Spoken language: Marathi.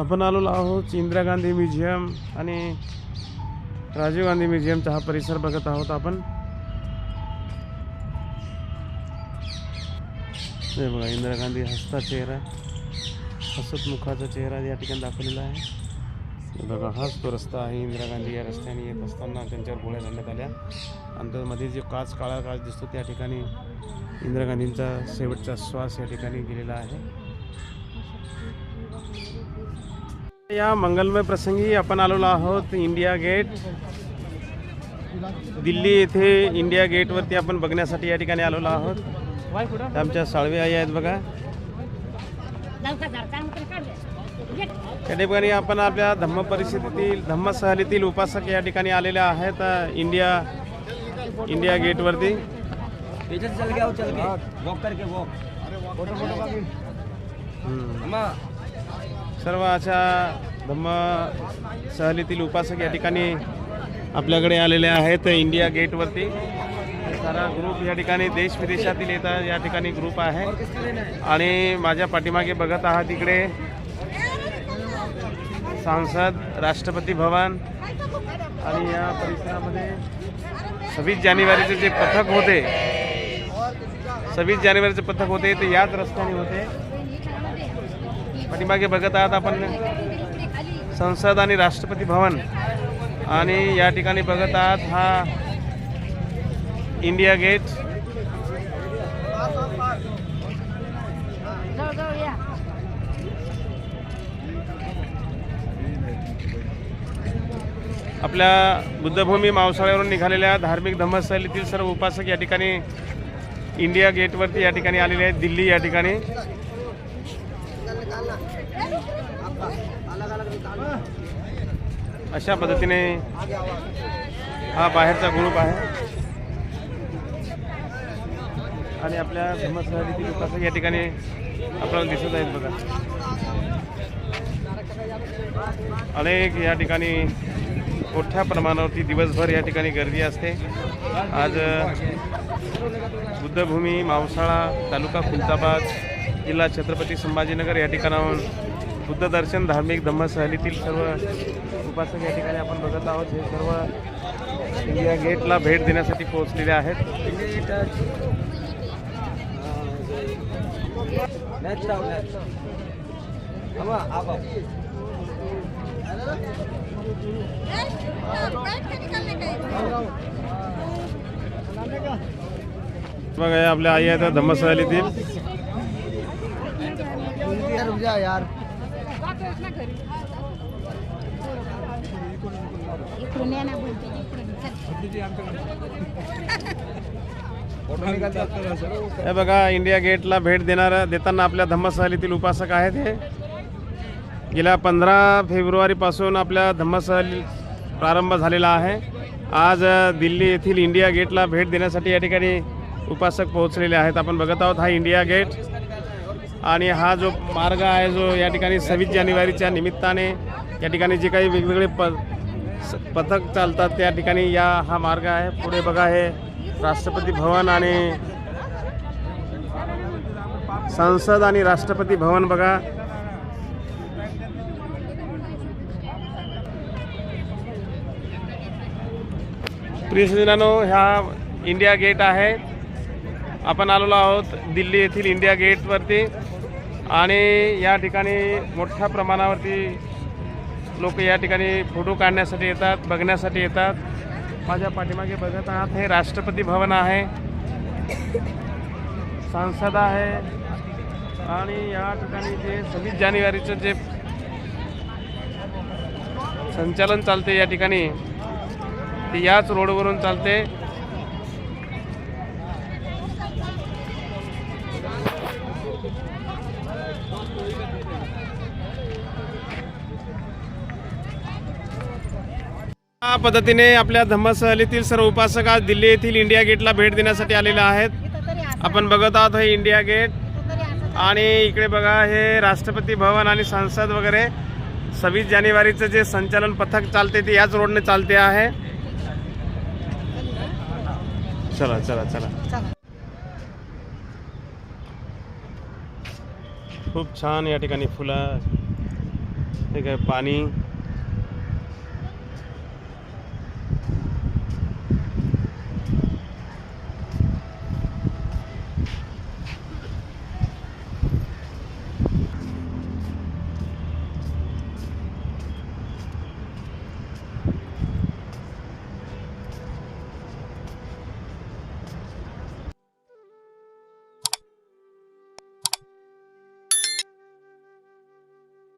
आपण आलेलो आहोत इंदिरा गांधी म्युझियम आणि राजीव गांधी म्युझियमचा हा परिसर बघत आहोत आपण। हे बघा इंदिरा गांधी हसता चेहरा, हसत मुखाचा चेहरा या ठिकाणी दाखवलेला आहे। बघा हाच तो रस्ता आहे, इंदिरा गांधी या रस्त्याने येत असताना त्यांच्यावर गोळ्या घालण्यात आल्या आणि त्यामध्ये जो काळा काच दिसतो त्या ठिकाणी इंदिरा गांधींचा शेवटचा श्वास या ठिकाणी गेलेला आहे। या मंगलमय प्रसंगी आपण आलेलो आहोत इंडिया गेट, दिल्ली येथे इंडिया गेटवरती आपण बघण्यासाठी या ठिकाणी आलेलो आहोत। आमच्या साळवे आई आहेत बघा। त्या ठिकाणी आपण आपल्या धम्म परिषदेतील धम्मसहलीतील उपासक या ठिकाणी आलेले आहेत इंडिया गेटवरती। सर्व अशा धम्म सहलीतील उपासक या ठिकाणी आपल्याकडे आलेले आहेत इंडिया गेटवरती। सारा ग्रुप या ठिकाणी देश विदेशातील येतात, या ठिकाणी ग्रुप आहे आणि माझ्या पाठीमागे बघत आहात तिकडे सांसद, राष्ट्रपती भवन आणि या परिसरामध्ये 26 जानेवारीचे जे पथक होते, 26 जानेवारीचे पथक होते ते याच रस्त्याने होते। पाठीमागे बघत आहात आपण संसद आणि राष्ट्रपती भवन आणि या ठिकाणी बघत आहात हा इंडिया गेट। आपल्या बुद्धभूमी मावसाळ्यावरून निघालेल्या धार्मिक धम्मस्थलीतील सर्व उपासक या ठिकाणी इंडिया गेटवरती या ठिकाणी आलेले आहेत, दिल्ली या ठिकाणी। अशा पद्धतीने हा बाहेरचा ग्रुप आहे आणि आपल्या धम्मस्थलीतील उपासक या ठिकाणी आपल्याला दिसत आहेत बघा। अनेक या ठिकाणी मोठ्या प्रमाणावरती दिवसभर या ठिकाणी गर्दी असते। आज बुद्धभूमी मावसाळा, तालुका खुलताबाद, जिल्हा छत्रपती संभाजीनगर या ठिकाणाहून बुद्ध दर्शन धार्मिक धम्मसहलीतील सर्व उपासक या ठिकाणी आपण बघत आहोत। हे सर्व इंडिया गेटला भेट देण्यासाठी पोहोचलेले आहेत। बघा आपल्या आई आहेत धम्मसहलीतील। हे बघा इंडिया गेटला भेट देताना आपल्या धम्मसहलीतील उपासक आहेत। हे गेल्या 15 फेब्रुवारीपासून आपल्या धम्मसहली प्रारंभ झालेला आहे। आज दिल्ली येथील इंडिया गेटला भेट देण्यासाठी या ठिकाणी उपासक पोहोचलेले आहेत। आपण बघत आहोत हा इंडिया गेट आणि हा जो मार्ग आहे जो या ठिकाणी 26 जानेवारीच्या निमित्ताने या ठिकाणी जे काही वेगवेगळे पथक चालतात त्या ठिकाणी हा मार्ग आहे। पुढे बघा हे राष्ट्रपती भवन आणि संसद आणि राष्ट्रपती भवन बघा। प्रिय सज्जनांनो, ह्या इंडिया गेट आहे। आपण आलेलो आहोत दिल्ली येथील इंडिया गेटवरती आणि या ठिकाणी मोठ्या प्रमाणावरती लोक या ठिकाणी फोटो काढण्यासाठी येतात, बघण्यासाठी येतात। माझ्या पाठीमागे बघत आहात हे राष्ट्रपती भवन आहे, संसद आहे आणि या ठिकाणी जे 26 जानेवारीचं जे संचालन चालते या ठिकाणी ते याच रोडवरून चालते। या पद्धतीने आपल्या धम्मसहलीतील सर्व उपासक आज दिल्ली येथील इंडिया गेटला भेट देण्यासाठी आलेले आहेत। आपण बघत आहोत हे इंडिया गेट आणि इकडे बघा हे राष्ट्रपती भवन आणि संसद वगैरे 26 जानेवारीचं जे संचालन पथक चालते ते याच रोडने चालते आहे। चला चला चला। खूप छान या ठिकाणी फुलं ठीक आहे, पाणी